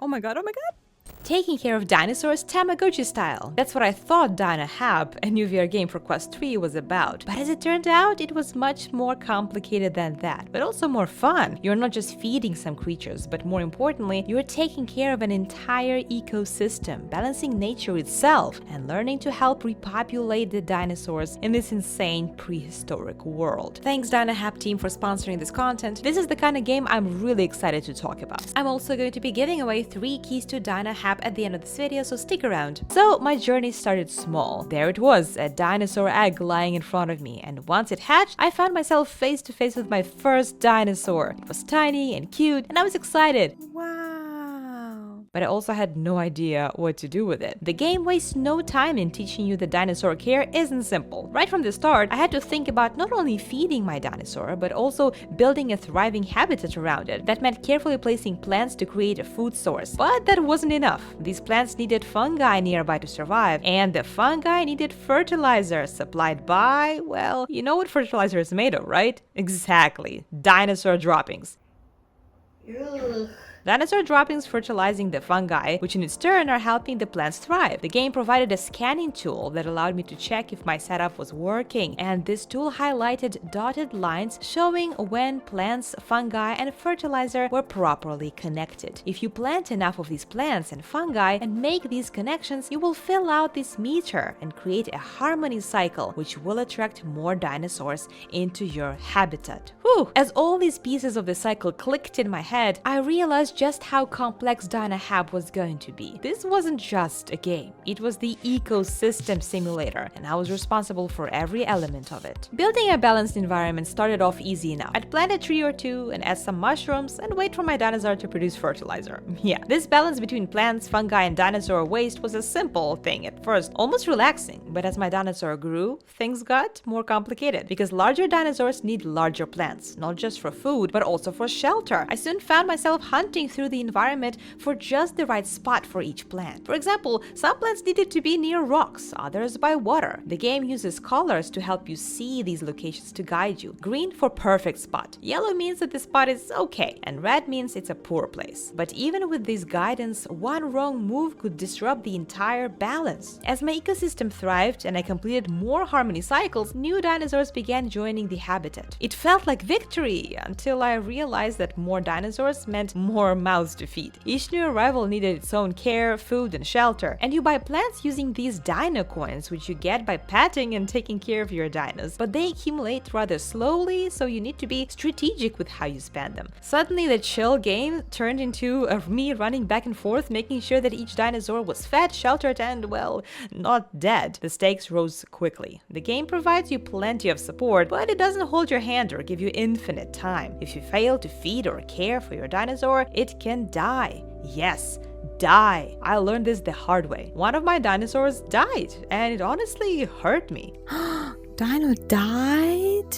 Oh my god, oh my god! Taking care of dinosaurs Tamagotchi style. That's what I thought Dino Hab, a new VR game for Quest 3, was about. But as it turned out, it was much more complicated than that, but also more fun. You're not just feeding some creatures, but more importantly, you're taking care of an entire ecosystem, balancing nature itself, and learning to help repopulate the dinosaurs in this insane prehistoric world. Thanks Dino Hab team for sponsoring this content. This is the kind of game I'm really excited to talk about. I'm also going to be giving away 3 keys to Dino Hab at the end of this video, so stick around. So my journey started small. There it was, a dinosaur egg lying in front of me, and once it hatched, I found myself face to face with my first dinosaur. It was tiny and cute, and I was excited. Wow! But I also had no idea what to do with it. The game wastes no time in teaching you that dinosaur care isn't simple. Right from the start, I had to think about not only feeding my dinosaur, but also building a thriving habitat around it. That meant carefully placing plants to create a food source. But that wasn't enough. These plants needed fungi nearby to survive, and the fungi needed fertilizer supplied by, well, you know what fertilizer is made of, right? Exactly, dinosaur droppings. Ugh. Dinosaur droppings fertilizing the fungi, which in its turn are helping the plants thrive. The game provided a scanning tool that allowed me to check if my setup was working, and this tool highlighted dotted lines showing when plants, fungi, and fertilizer were properly connected. If you plant enough of these plants and fungi and make these connections, you will fill out this meter and create a harmony cycle, which will attract more dinosaurs into your habitat. Whew! As all these pieces of the cycle clicked in my head, I realized just how complex Dino Hab was going to be. This wasn't just a game, it was the ecosystem simulator, and I was responsible for every element of it. Building a balanced environment started off easy enough. I'd plant a tree or two and add some mushrooms and wait for my dinosaur to produce fertilizer. Yeah, this balance between plants, fungi, and dinosaur waste was a simple thing at first, almost relaxing, but as my dinosaur grew, things got more complicated because larger dinosaurs need larger plants, not just for food, but also for shelter. I soon found myself hunting through the environment for just the right spot for each plant. For example, some plants needed to be near rocks, others by water. The game uses colors to help you see these locations to guide you. Green for perfect spot. Yellow means that the spot is okay, and red means it's a poor place. But even with this guidance, one wrong move could disrupt the entire balance. As my ecosystem thrived and I completed more harmony cycles, new dinosaurs began joining the habitat. It felt like victory until I realized that more dinosaurs meant more mouths to feed. Each new arrival needed its own care, food, and shelter. And you buy plants using these dino coins, which you get by patting and taking care of your dinos. But they accumulate rather slowly, so you need to be strategic with how you spend them. Suddenly, the chill game turned into me running back and forth, making sure that each dinosaur was fed, sheltered, and, well, not dead. The stakes rose quickly. The game provides you plenty of support, but it doesn't hold your hand or give you infinite time. If you fail to feed or care for your dinosaur, it can die. Yes, die. I learned this the hard way. One of my dinosaurs died, and it honestly hurt me. Dino died?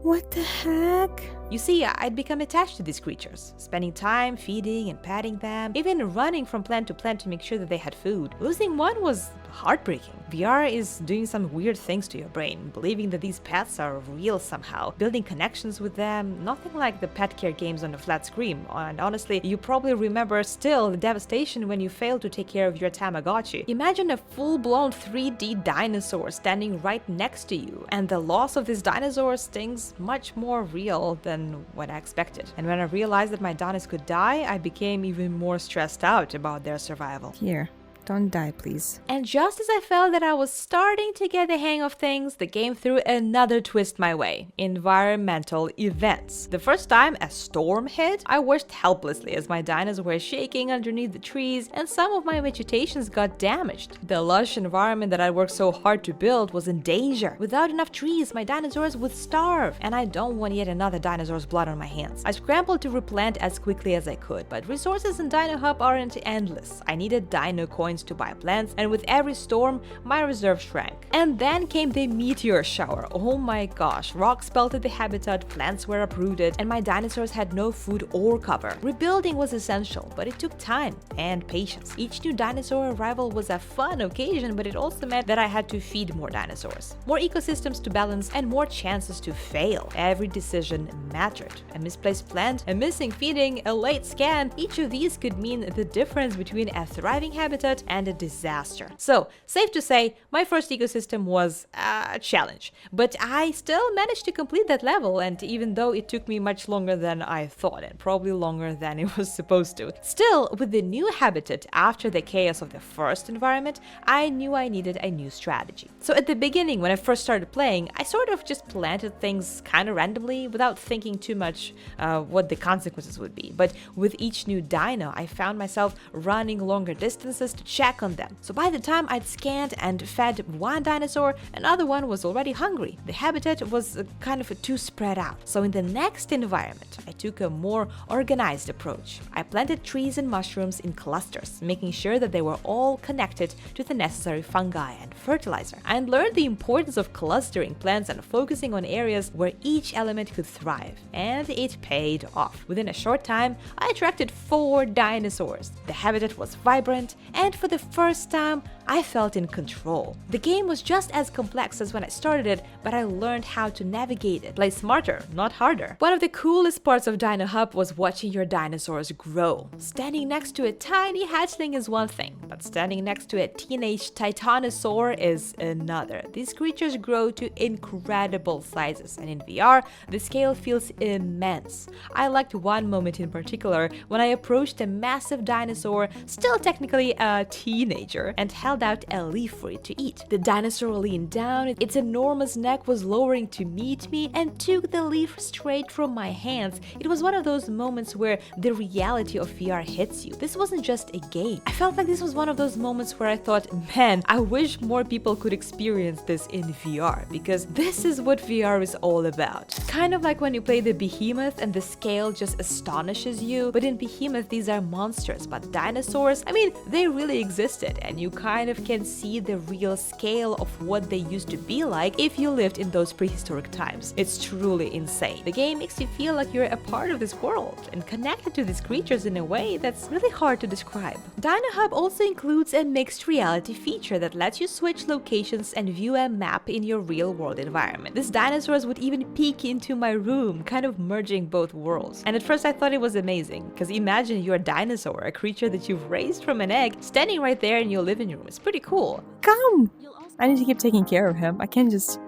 What the heck? You see, I'd become attached to these creatures, spending time feeding and patting them, even running from plant to plant to make sure that they had food. Losing one was heartbreaking. VR is doing some weird things to your brain, believing that these pets are real somehow, building connections with them, nothing like the pet care games on a flat screen. And honestly, you probably remember still the devastation when you failed to take care of your Tamagotchi. Imagine a full-blown 3D dinosaur standing right next to you, and the loss of this dinosaur stings much more real than what I expected. And when I realized that my dinos could die, I became even more stressed out about their survival. Here, don't die, please. And just as I felt that I was starting to get the hang of things, the game threw another twist my way: environmental events. The first time a storm hit, I watched helplessly as my dinos were shaking underneath the trees and some of my vegetations got damaged. The lush environment that I worked so hard to build was in danger. Without enough trees, my dinosaurs would starve, and I don't want yet another dinosaur's blood on my hands. I scrambled to replant as quickly as I could, but resources in Dino Hub aren't endless. I needed dino coins coins to buy plants, and with every storm, my reserve shrank. And then came the meteor shower. Oh my gosh, rocks pelted the habitat, plants were uprooted, and my dinosaurs had no food or cover. Rebuilding was essential, but it took time and patience. Each new dinosaur arrival was a fun occasion, but it also meant that I had to feed more dinosaurs, more ecosystems to balance, and more chances to fail. Every decision mattered. A misplaced plant, a missing feeding, a late scan, each of these could mean the difference between a thriving habitat and a disaster. So, safe to say, my first ecosystem was a challenge, but I still managed to complete that level, and even though it took me much longer than I thought, and probably longer than it was supposed to, still, with the new habitat after the chaos of the first environment, I knew I needed a new strategy. So at the beginning, when I first started playing, I sort of just planted things kind of randomly without thinking too much what the consequences would be. But with each new dino, I found myself running longer distances to check on them. So by the time I'd scanned and fed one dinosaur, another one was already hungry. The habitat was kind of too spread out. So in the next environment, I took a more organized approach. I planted trees and mushrooms in clusters, making sure that they were all connected to the necessary fungi and fertilizer. I learned the importance of clustering plants and focusing on areas where each element could thrive, and it paid off. Within a short time, I attracted 4 dinosaurs. The habitat was vibrant, and for the first time, I felt in control. The game was just as complex as when I started it, but I learned how to navigate it. Play smarter, not harder. One of the coolest parts of Dino Hab was watching your dinosaurs grow. Standing next to a tiny hatchling is one thing, but standing next to a teenage titanosaur is another. These creatures grow to incredible sizes, and in VR, the scale feels immense. I liked one moment in particular when I approached a massive dinosaur, still technically a teenager, and held out a leaf for it to eat. The dinosaur leaned down, its enormous neck was lowering to meet me, and took the leaf straight from my hands. It was one of those moments where the reality of VR hits you. This wasn't just a game. I felt like this was one of those moments where I thought, man, I wish more people could experience this in VR, because this is what VR is all about. Kind of like when you play the Behemoth and the scale just astonishes you, but in Behemoth these are monsters, but dinosaurs, I mean, they really existed, and you kind of can see the real scale of what they used to be like if you lived in those prehistoric times. It's truly insane. The game makes you feel like you're a part of this world and connected to these creatures in a way that's really hard to describe. Dino Hab also includes a mixed reality feature that lets you switch locations and view a map in your real-world environment. These dinosaurs would even peek into my room, kind of merging both worlds. And at first I thought it was amazing, because imagine you're a dinosaur, a creature that you've raised from an egg, standing right there in your living room. It's pretty cool. Come! I need to keep taking care of him. I can't just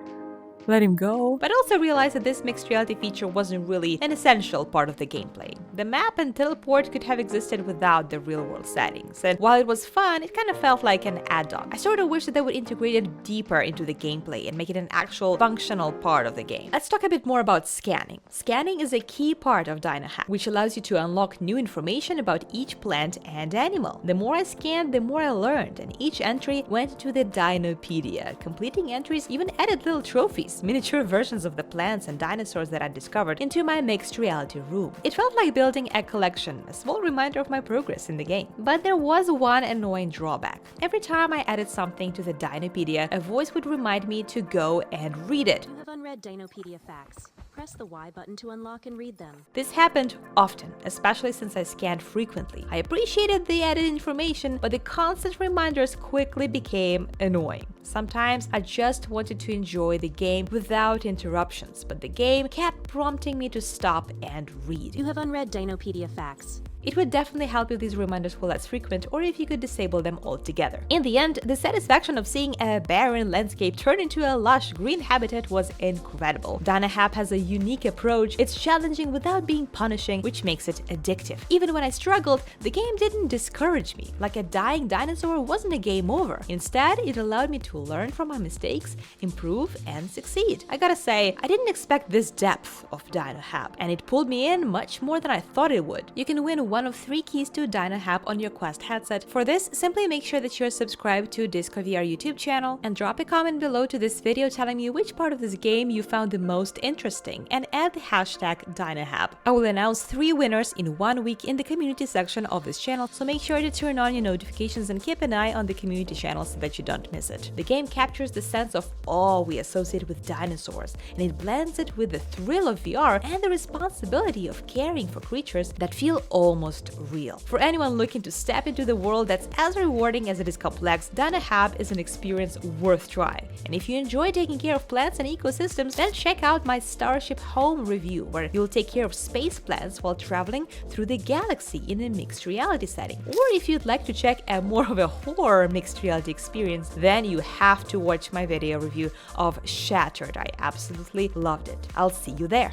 let him go. But I also realized that this mixed reality feature wasn't really an essential part of the gameplay. The map and teleport could have existed without the real-world settings, and while it was fun, it kind of felt like an add-on. I sort of wish that they would integrate it deeper into the gameplay and make it an actual functional part of the game. Let's talk a bit more about scanning. Scanning is a key part of Dino Hab, which allows you to unlock new information about each plant and animal. The more I scanned, the more I learned, and each entry went to the Dinopedia. Completing entries even added little trophies, miniature versions of the plants and dinosaurs that I discovered, into my mixed reality room. It felt like building a collection, a small reminder of my progress in the game. But there was one annoying drawback. Every time I added something to the Dinopedia, a voice would remind me to go and read it. You have unread Dinopedia facts. Press the Y button to unlock and read them. This happened often, especially since I scanned frequently. I appreciated the added information, but the constant reminders quickly became annoying. Sometimes I just wanted to enjoy the game without interruptions, but the game kept prompting me to stop and read. You have unread Dinopedia facts. It would definitely help if these reminders were less frequent, or if you could disable them altogether. In the end, the satisfaction of seeing a barren landscape turn into a lush green habitat was incredible. Dino Hab has a unique approach. It's challenging without being punishing, which makes it addictive. Even when I struggled, the game didn't discourage me. Like a dying dinosaur wasn't a game over. Instead, it allowed me to learn from my mistakes, improve, and succeed. I gotta say, I didn't expect this depth of Dino Hab, and it pulled me in much more than I thought it would. You can win one of 3 keys to Dino Hab on your Quest headset. For this, simply make sure that you're subscribed to DiscoVR YouTube channel and drop a comment below to this video telling me which part of this game you found the most interesting and add the hashtag DinoHab. I will announce 3 winners in 1 week in the community section of this channel, so make sure to turn on your notifications and keep an eye on the community channel so that you don't miss it. The game captures the sense of awe we associate with dinosaurs, and it blends it with the thrill of VR and the responsibility of caring for creatures that feel almost real. For anyone looking to step into the world that's as rewarding as it is complex, Dino Hab is an experience worth trying. And if you enjoy taking care of plants and ecosystems, then check out my Starship Home review, where you'll take care of space plants while traveling through the galaxy in a mixed reality setting. Or if you'd like to check out more of a horror mixed reality experience, then you have to watch my video review of Shattered. I absolutely loved it. I'll see you there.